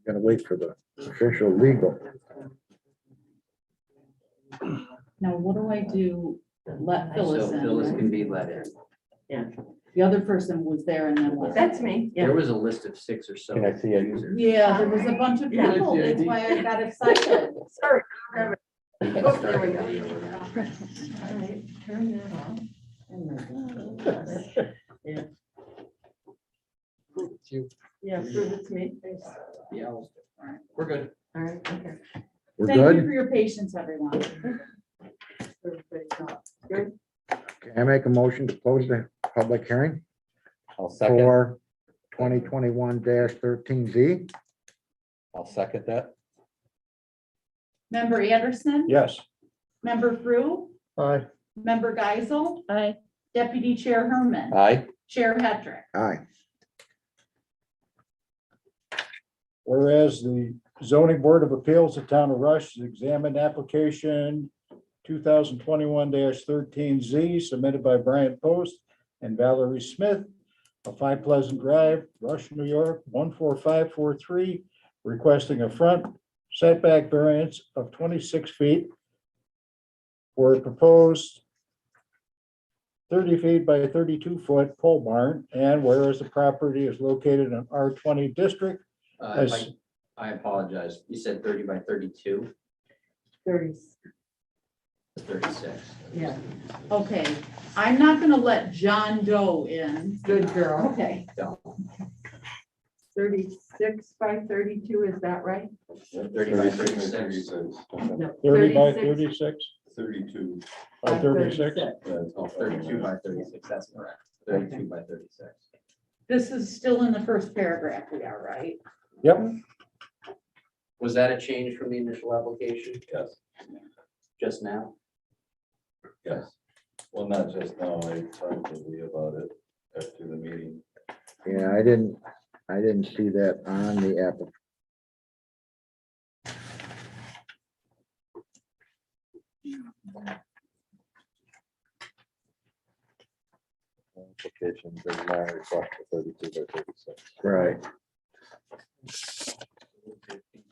Gotta wait for the official legal. Now, what do I do? Let Phyllis So Phyllis in. can be let in. The other person was there and then left. That's me, yeah. There was a list of 6 or so. Can I see it? users. Yeah, there was a bunch of Yeah. people. That's why I got excited. Sorry. You Oh, can there start we the go. video with that. All right, turn that off. Yeah, prove it's me. Thanks. Yeah, we're good. All right, okay. We're Thank you good? for your patience, everyone. Everybody's up. Good. Can I make a motion to close the public hearing I'll second, for 2021-13Z? I'll second that. Member Anderson. Yes. Member Frew. Aye. Member Geisel. Aye. Deputy Chair Herman. Aye, Chair Hedrick. Aye. Whereas the zoning board of appeals of town of Rush has examined application 2021-13Z submitted by Brian Post and Valerie Smith of 5 Pleasant Drive, Rush, New York, 14543, requesting a front setback variance of 26 feet for a proposed 30 feet by 32 foot pole barn, and whereas the property is located in R20 district. If I apologize. You said 30 by 32, 30, 36. yeah, Okay, I'm not gonna let John Doe in. good girl. Okay, 36 by 32, is that right? 30 by 36. No, 30 by 36 36 32. by 36. Oh, 32 by 36, that's correct. 32 by 36. this is still in the first paragraph, we are, right? Yep, Was that a change from the initial application? Yes, Just now? yes. Well, not just now, I talked to Lee about it after the meeting. Yeah, I didn't see that on the app. Application does not request a 32 by 36. Right.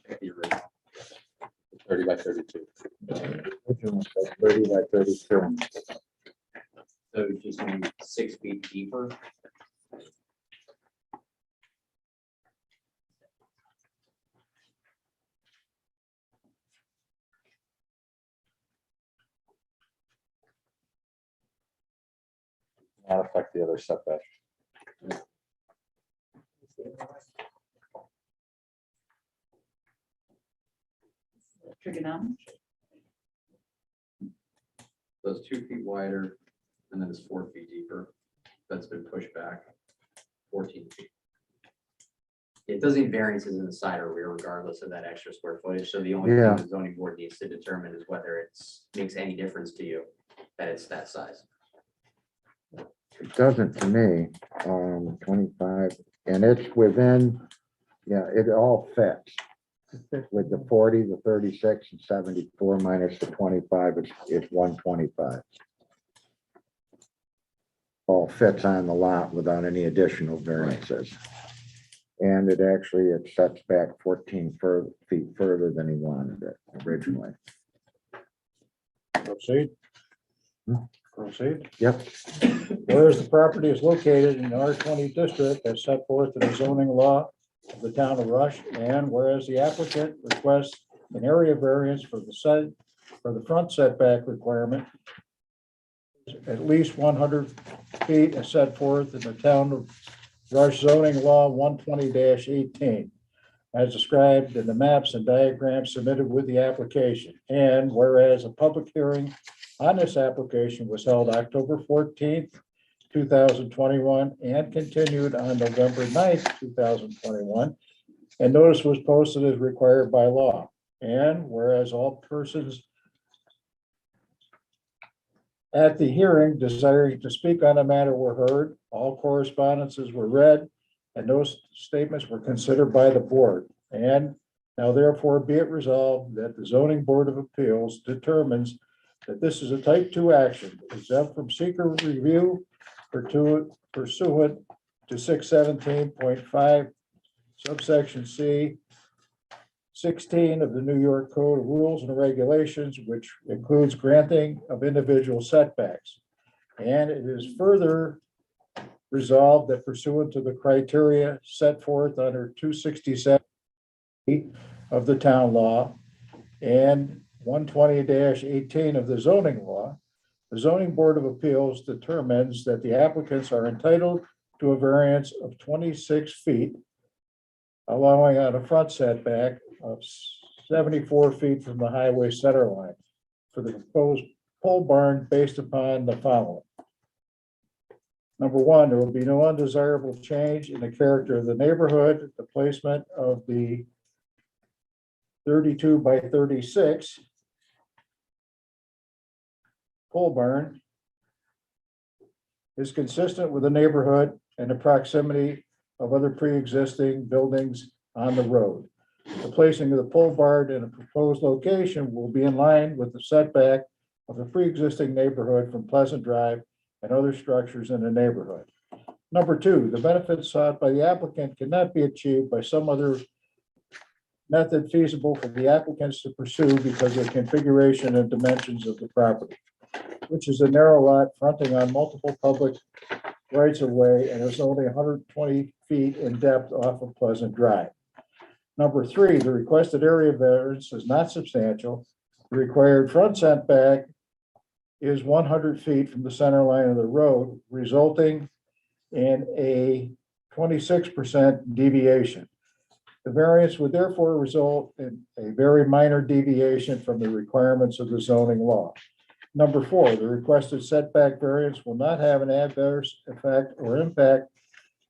Check the original. 30 by 32. Original says 30 by 32. So just maybe 6 feet deeper. Not affect the other setback. Trigonometry. So it's 2 feet wider and then it's 4 feet deeper. That's been pushed back 14 feet. It doesn't need variances in the side or rear regardless of that extra square footage. So the only Yeah. thing the zoning board needs to determine is whether it's makes any difference to you that it's that size. It doesn't to me, 25, and it's within, yeah, it all fits. With the 40, the 36, and 74 minus the 25, it's 125. All fits on the lot without any additional variances. And it sets back 14 feet further than he wanted it originally. proceed. Hmm. Proceed. Yep, Whereas the property is located in the R20 district as set forth in the zoning law of the town of Rush, and whereas the applicant requests an area variance for the front setback requirement at least 100 feet as set forth in the town of Rush zoning law 120-18, as described in the maps and diagrams submitted with the application. And whereas a public hearing on this application was held October 14th, 2021, and continued on November 9th, 2021. And notice was posted as required by law. And whereas all persons at the hearing desiring to speak on a matter were heard, all correspondences were read, and those statements were considered by the board. And now therefore be it resolved that the zoning board of appeals determines that this is a type 2 action exempt from seeker review pursuant to 617.5 subsection C 16 of the New York Code of Rules and Regulations, which includes granting of individual setbacks. And it is further resolved that pursuant to the criteria set forth under 267 of the town law and 120-18 of the zoning law, the zoning board of appeals determines that the applicants are entitled to a variance of 26 feet, allowing on a front setback of 74 feet from the highway center line for the proposed pole barn based upon the following. Number one, there will be no undesirable change in the character of the neighborhood. The placement of the 32 by 36 pole barn is consistent with the neighborhood and the proximity of other pre-existing buildings on the road. The placing of the pole barn in a proposed location will be in line with the setback of the pre-existing neighborhood from Pleasant Drive and other structures in the neighborhood. Number two, the benefits sought by the applicant cannot be achieved by some other method feasible for the applicants to pursue because of the configuration and dimensions of the property, which is a narrow lot fronting on multiple public rights of way and is only 120 feet in depth off of Pleasant Drive. Number three, the requested area variance is not substantial. The required front setback is 100 feet from the center line of the road, resulting in a 26% deviation. The variance would therefore result in a very minor deviation from the requirements of the zoning law. Number four, the requested setback variance will not have an adverse effect or impact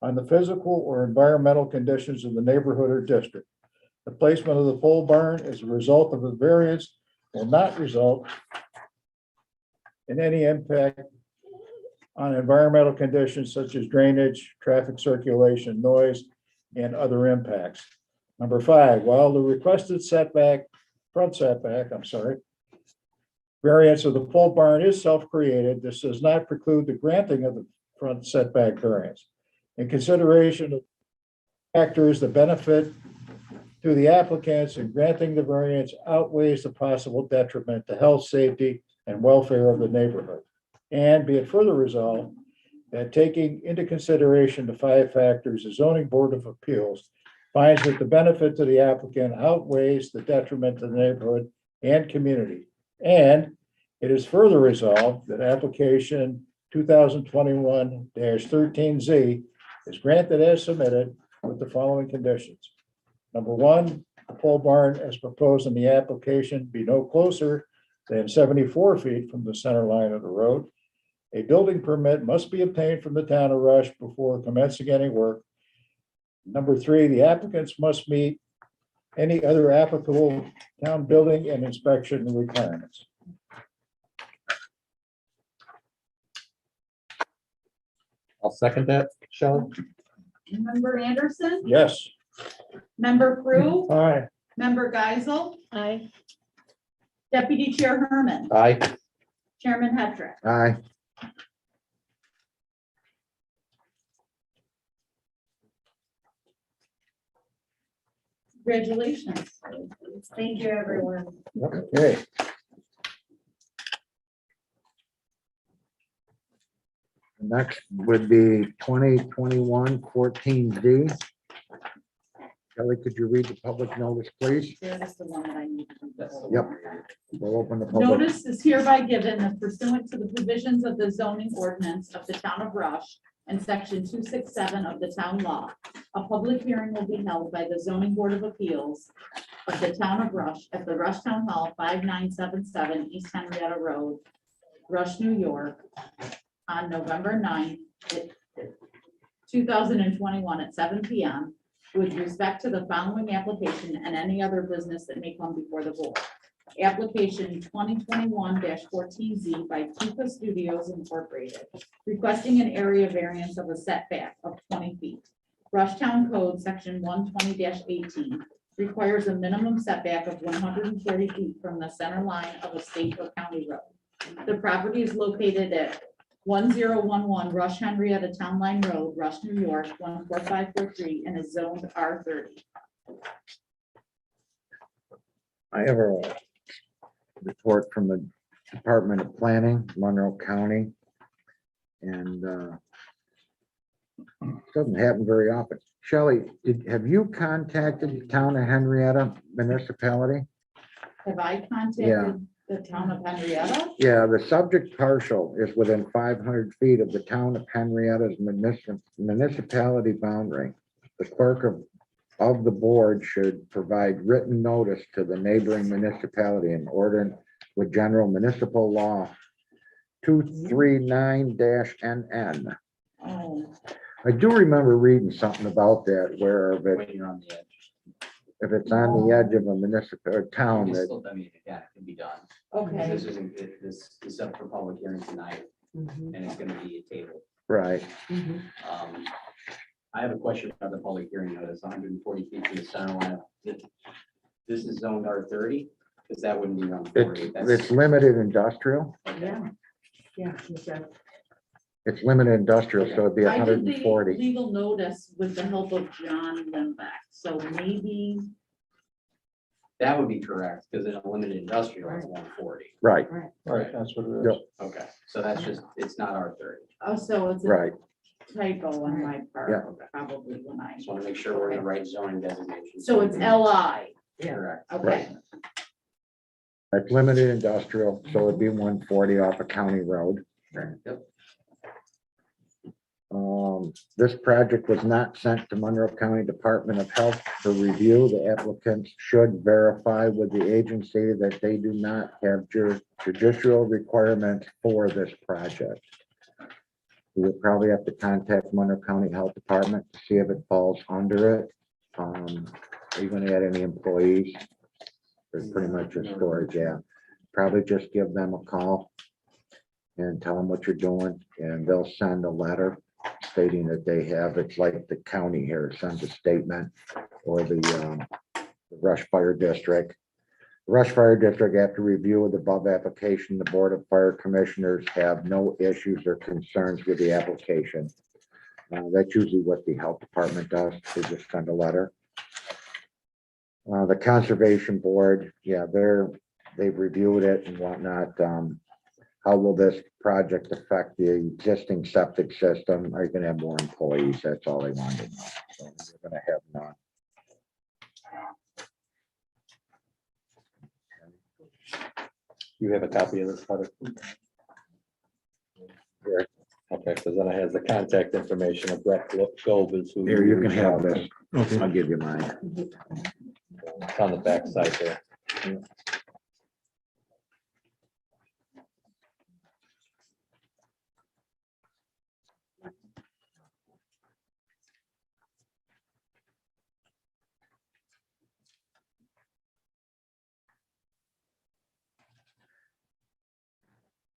on the physical or environmental conditions of the neighborhood or district. The placement of the pole barn as a result of the variance will not result in any impact on environmental conditions such as drainage, traffic circulation, noise, and other impacts. Number five, while the requested front setback, variance of the pole barn is self-created, this does not preclude the granting of the front setback variance. In consideration of factors, the benefit to the applicants in granting the variance outweighs the possible detriment to health, safety, and welfare of the neighborhood. And be it further resolved that taking into consideration the five factors, the zoning board of appeals finds that the benefit to the applicant outweighs the detriment to the neighborhood and community. And it is further resolved that application 2021-13Z is granted as submitted with the following conditions. Number one, the pole barn as proposed in the application be no closer than 74 feet from the center line of the road. A building permit must be obtained from the town of Rush before commencing any work. Number three, the applicants must meet any other applicable town building and inspection requirements. I'll second that, Shelley. Member Anderson, Yes. member Crew, Aye. member Geisel, Aye. Deputy Chair Herman, Aye. Chairman Hetrick. Aye. Congratulations. Thank you, everyone. Okay. Next would be 2021-14Z. Kelly, could you read the public notice, please? That is the one that I need. Yep. We'll open the public. Notice is hereby given that pursuant to the provisions of the zoning ordinance of the town of Rush and section 267 of the town law. A public hearing will be held by the zoning board of appeals of the town of Rush at the Rush Town Hall, 5977 East Henrietta Road, Rush, New York, on November 9th, 2021 at 7 p.m. with respect to the following application and any other business that may come before the board. Application 2021-14Z by Tuca Studios Incorporated, requesting an area variance of a setback of 20 feet. Rushtown Code, section 120-18, requires a minimum setback of 140 feet from the center line of a state or county road. The property is located at 1011 Rush Henrietta Town Line Road, Rush, New York, 14543, and is zoned R30. I have a report from the Department of Planning, Monroe County. And doesn't happen very often. Shelley, have you contacted the town of Henrietta municipality? Have I Yeah. contacted the town of Henrietta? Yeah, the subject parcel is within 500 feet of the town of Henrietta's municipality boundary. The clerk of the board should provide written notice to the neighboring municipality in accordance with general municipal law 239-NN. Oh, I do remember reading something about that where if When you're on the edge. it's on the edge of a municipal or town It's that, still, I mean, yeah, it can be done. okay. This isn't, this is up for public hearing tonight, and it's gonna be a table. right, I have a question about the public hearing notice, 140 feet from the center line. This is zoned R30, because that wouldn't be on 40. it's limited industrial. Okay. It's limited industrial, so it'd be I did the 140. legal notice with the help of John Limbeck, so maybe, That would be correct, because in a limited industrial, it's 140. Right, Right, that's what it Yep. is. Okay, so that's just, it's not R30. oh, so it's a right. typo on my part, Yeah. probably when I, Just want to make sure we're in the right zoning designation. so it's LI, Correct. okay. It's limited industrial, so it'd be 140 off a county road. Yep. This project was not sent to Monroe County Department of Health for review. The applicants should verify with the agency that they do not have judicial requirements for this project. We would probably have to contact Monroe County Health Department to see if it falls under it. Are you gonna add any employees? They're pretty much just storage, yeah. Probably just give them a call and tell them what you're doing, and they'll send a letter stating that they have, it's like the county here sends a statement, or the Rush Fire District. Rush Fire District, after review of the above application, the Board of Fire Commissioners have no issues or concerns with the application. That's usually what the health department does, they just send a letter. The Conservation Board, yeah, they've reviewed it and whatnot. How will this project affect the existing septic system? Are you gonna have more employees? That's all they wanted to know. So you're gonna have none. You have a copy of this letter? Here. Okay, because then it has the contact information of Brett Goldberg. who Here, you can reached have out to. this. I'll give you mine. It's on the back side there.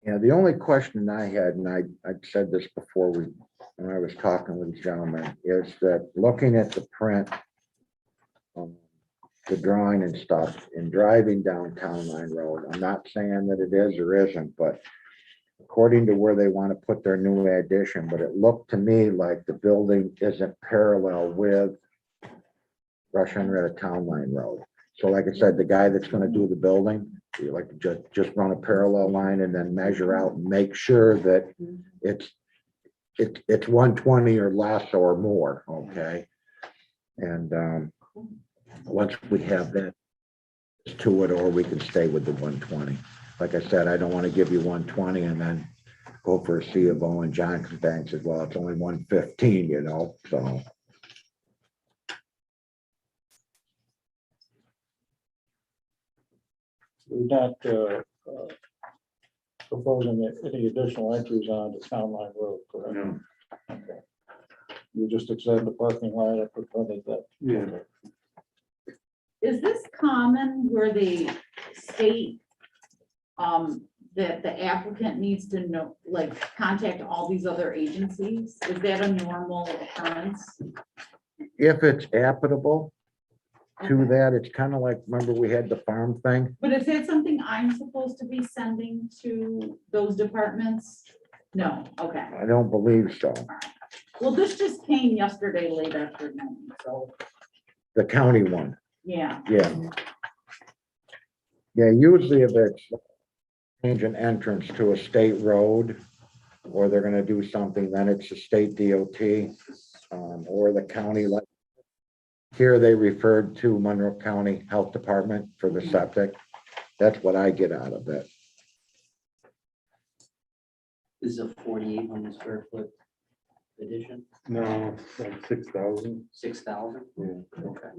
Yeah, the only question I had, and I said this before when I was talking with the gentleman, is that looking at the print, the drawing and stuff, and driving down Town Line Road, I'm not saying that it is or isn't, but according to where they want to put their new addition, but it looked to me like the building isn't parallel with Rush Henrietta Town Line Road. So like I said, the guy that's gonna do the building, you like to just run a parallel line and then measure out and make sure that it's 120 or less or more, okay? And once we have that to it, or we can stay with the 120. Like I said, I don't want to give you 120 and then go for a C of O, and John comes back and says, well, it's only 115, you know, so. We're not proposing any additional entries onto Town Line Road, correct? Okay. You just extend the parking lot up in front of that. Yeah. Is this common where the state, that the applicant needs to know, like, contact all these other agencies? Is that a normal occurrence? If it's applicable to Okay. that, it's kind of like, remember we had the farm thing? But is that something I'm supposed to be sending to those departments? No, okay. I don't believe so. Well, this just came yesterday late afternoon, so, The county one, yeah. yeah. Yeah, usually if it's change an entrance to a state road, or they're gonna do something, then it's a state DOT, or the county, like here they referred to Monroe County Health Department for the septic. That's what I get out of it. This is a 4,800 square foot addition, No, like 6,000. 6,000? Yeah. Okay.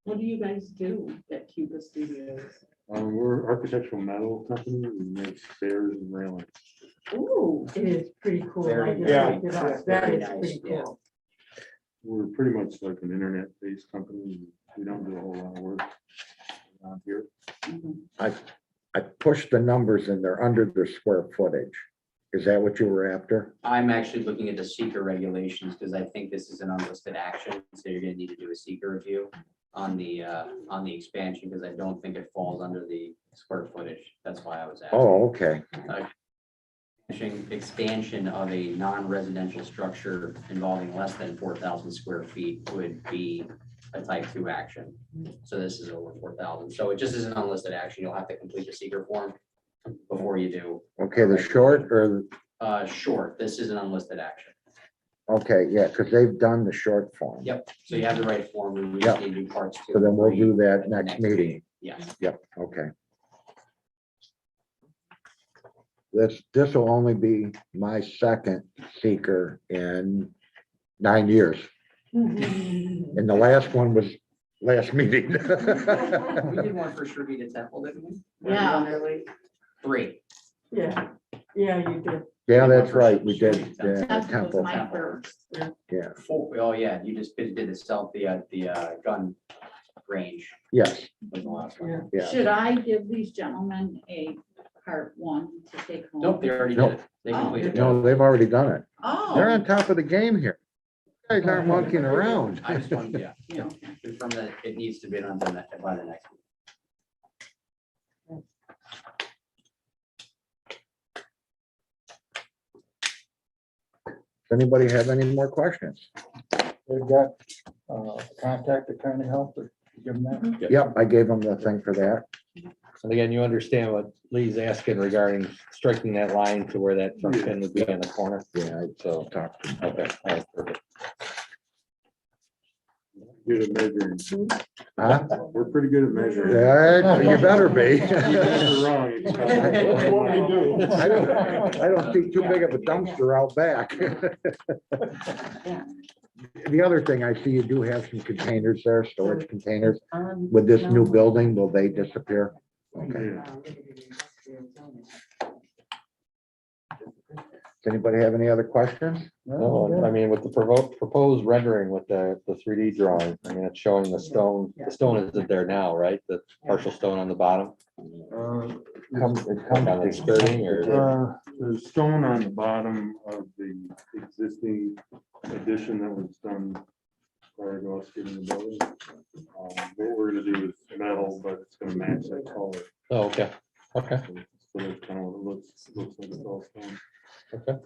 What do you guys do at Cuba Studios? We're architectural metal company. We make stairs and railings. Ooh, it is pretty cool. I Very just nice. looked it up. That Very is nice, pretty yeah. cool. We're pretty much like an internet-based company. We don't do a whole lot of work around here. I pushed the numbers and they're under the square footage. Is that what you were after? I'm actually looking at the seeker regulations because I think this is an unlisted action, so you're gonna need to do a seeker review on the expansion, because I don't think it falls under the square footage. That's why I was asking. Oh, okay. Expansion of a non-residential structure involving less than 4,000 square feet would be a type 2 action. So this is over 4,000. So it just is an unlisted action. You'll have to complete the seeker form before you do. Okay, the short or, Short, this is an unlisted action. okay, yeah, because they've done the short form. Yep, so you have the right form. We just need to do parts 2. So then we'll and do 3 that at the next meeting. Yes. Yep, okay. This will only be my second seeker in 9 years. And the last one was last meeting. We did one for Shreveport Temple, didn't we? Yeah. 3. Yeah, yeah, you did. Yeah, that's right, we did, yeah, Temple was Temple, my first. yeah, Oh, yeah, you just did the self, the gun range yes, was the last one. yeah. Should I give these gentlemen a part 1 to take home? Nope, they already Nope. did it. They completed it. No, they've already done it. They're Oh. on top of the game here. You guys aren't monkeying around. I just wanted, yeah, Yeah. confirm that it needs to be done by the next. Does anybody have any more questions? They've got contact at County Health to give them that. Yep, I gave them the thing for that. And again, you understand what Lee's asking regarding striking that line to where that front pin would be in the corner. Yeah, I So, talked to them. okay, all right, perfect. Good at measuring. Huh? We're pretty good at measuring. Yeah, you better be. You guys are wrong. That's what we do. I don't see too big of a dumpster out back. The other thing, I see you do have some containers there, storage containers. With this new building, will they disappear? Okay. Yeah. Does anybody have any other questions? No, I mean, with the proposed rendering with the 3D drawing, I mean, it's showing the stone isn't there now, right? The partial stone on the bottom, It on the skirting or, There's stone on the bottom of the existing addition that was done prior to us getting the building. What we're gonna do is metal, but it's gonna match that color. oh, okay, okay, So that's kind of what it looks like it's all stone. okay.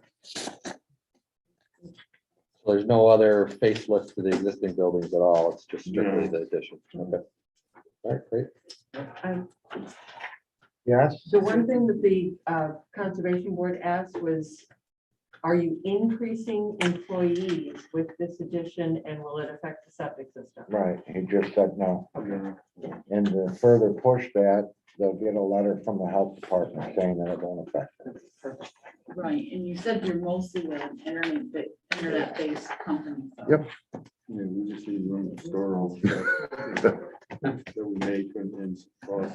So there's no other facelift to the existing buildings at all, it's just strictly the addition, okay. All right, great. Yes? The one thing that the Conservation Board asked was, are you increasing employees with this addition and will it affect the septic system? Right, he just said no. Yeah. And to further push that, they'll get a letter from the health department saying that it won't affect it. Right, and you said you're mostly an internet-based company. so- Yep. Yeah, we just need room to store all the stuff that we make and plus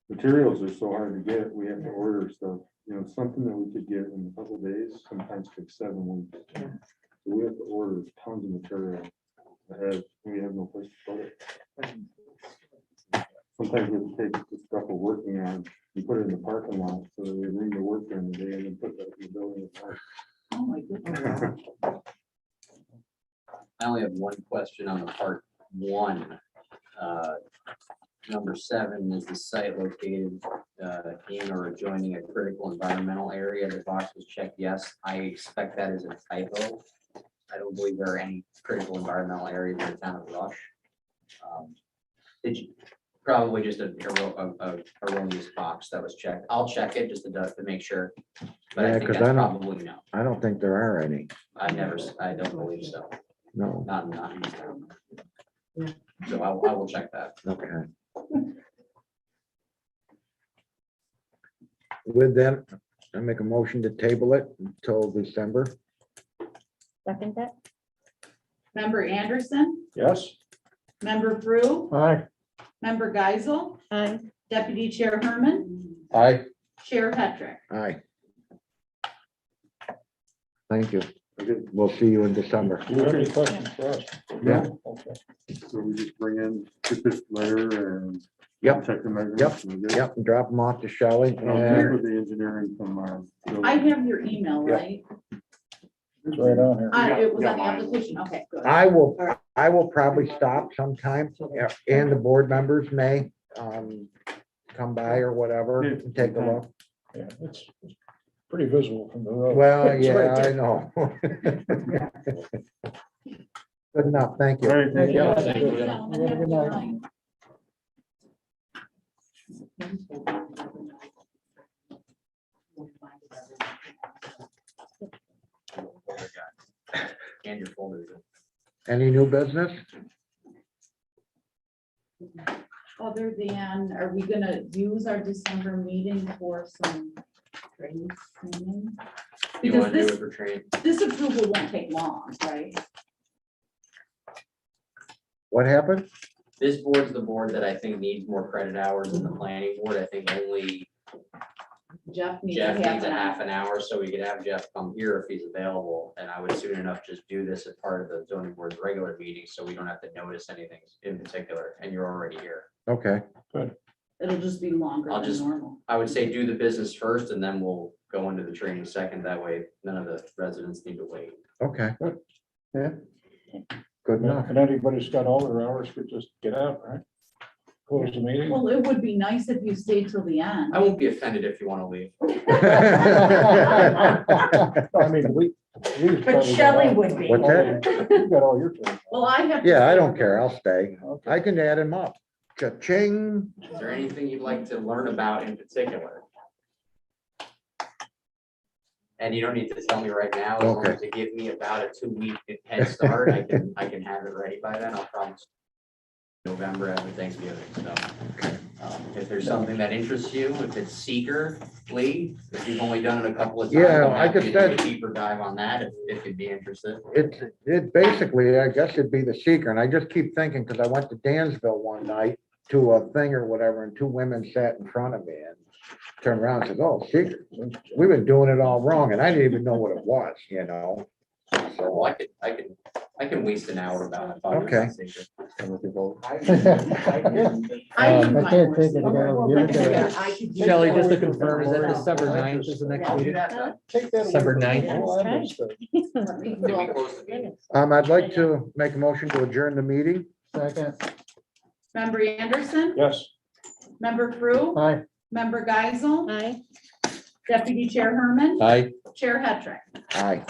materials are so hard to get, we have to order stuff. You know, something that we could get in a couple days, sometimes takes 7 weeks. So we have to order tons of material ahead, we have no place to put it. Sometimes we have to take the stuff we're working on and put it in the parking lot so that we have room to work during the day and then put that in the building at night. Oh, my goodness. I only have one question on the part 1. Number 7, is the site located in or adjoining a critical environmental area? The box was checked yes. I expect that is a typo. I don't believe there are any critical environmental areas in the town of Rush. Did you, Probably just a erroneous box that was checked. I'll check it just to make sure. But Yeah, I think 'cause that's I don't- probably no. I don't think there are any, I don't believe so. no, Not in this town. Yeah. So I will check that. okay. With that, I make a motion to table it until December. Second that? Member Anderson, Yes? member Frew, Aye. member Geisel, Aye. deputy chair Herman, Aye. chair Petrick. Aye. Thank you. Okay, We'll see you in December. Do you have any questions for us? Yeah. Okay. so we just bring in, get this letter and. Yep. Check the measurements. and we get- Yep, and drop them off to Shelley. And I'll And check with the engineering from, I have your email, Yeah. right? It's right on here. It was on the application, okay, good. I will probably stop sometime, and the board members may come by or whatever and take a look. Yeah, it's pretty visible from the road. Well, It's yeah, right I there. know. Good enough, thank All you. right, thank you. Yeah. Thank you, you. gentlemen. Have a Have a good good night. night. And your folder. Any new business? Other than, are we gonna use our December meeting for some training? You Because want to do it this, for training? this approval won't take long, right? What happened? This board's the board that I think needs more credit hours than the planning board. I think only Jeff needs Jeff a needs a half half an hour, so we could have Jeff come here if he's available. And I would soon enough just do this as part of the zoning board's regular meeting, so we don't have to notice anything in particular, and you're already here. Okay, It'll just be longer I'll than just- normal. I would say do the business first, and then we'll go into the training second. That way, none of the residents need to wait. okay. Good. Yeah. Good enough. And anybody's got all their hours could just get out, right? Close the meeting. Well, it would be nice if you stayed till the end. I won't be offended if you want to leave. I mean, But Shelley would be. What's that? You got all your things. Well, I have. to Yeah, I stay don't till- care, I'll stay. Okay. I can add him up. Cha-ching. Is there anything you'd like to learn about in particular? And you don't need to tell me right now, as long Okay. as you give me about a 2-week head start, I can have it ready by then, I'll promise. November after Thanksgiving, so. If there's something that interests you, if it's seeker, Lee, if you've only done it a couple of times. Yeah, I'm I happy just to do a said- deeper dive on that, if you'd be interested. It basically, I guess it'd be the seeker, and I just keep thinking, because I went to Dansville one night to a thing or whatever, and two women sat in front of me and turned around and said, oh, seeker, we've been doing it all wrong, and I didn't even know what it was, you know? So So, I can waste an hour about it. Okay. Seeker. And we can vote. I Um, need my can't horse. take it Okay, down. well, Give it then- to I could do Shelley, that. just to confirm, is that December 9th is the next I'll do meeting? that then. Take that away December from me. 9th. Oh, I understood. Let me Did we look. close the meeting? I'd like to make a motion to adjourn the meeting. Second. Member Anderson, Yes. member Frew, Aye. member Geisel, Aye. deputy chair Herman, Aye. chair Hetrick. Aye.